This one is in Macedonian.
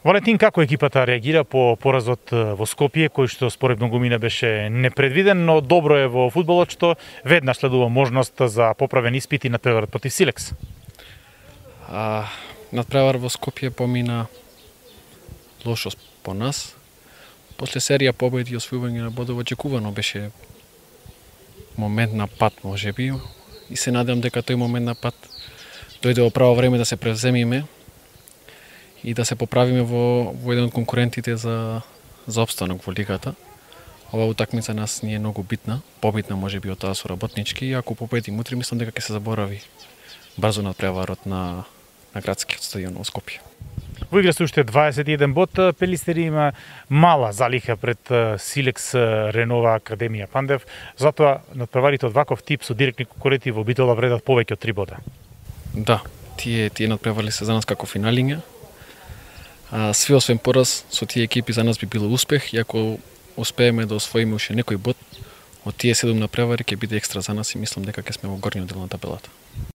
Валентин, како екипата реагира по поразот во Скопје, кој што според многумина беше непредвиден, но добро е во фудбалот што веднаш следува можност за поправен испит и надпреварот против Силекс? Надпревар во Скопје помина лошо по нас. После серија победи и освојување на бодови очекувано беше момент на пат, можеби, и се надевам дека тој момент на пат дојде во право време да се превземиме и да се поправиме во еден од конкурентите за опстанок во лигата. Ова утакмица нас ни е многу битна, побитна можеби од таа со работнички, и ако победиме утре, мислам дека ќе се заборави брзо надпреварот на градскиот стадион во Скопје. Во игра се уште 21 бод, Пелистери има мала залиха пред Силекс Ренова Академија Пандев, затоа надпреварите од ваков тип со директни конкуренти во битола вредат повеќе од 3 бода. Да, тие надпревари се за нас како финалиња. Све освен пораз со тие екипи за нас би било успех, и ако успееме да освоиме уште некој бод од тие 7 надпревари ќе биде екстра за нас и мислам дека ќе сме во горниот дел на табелата.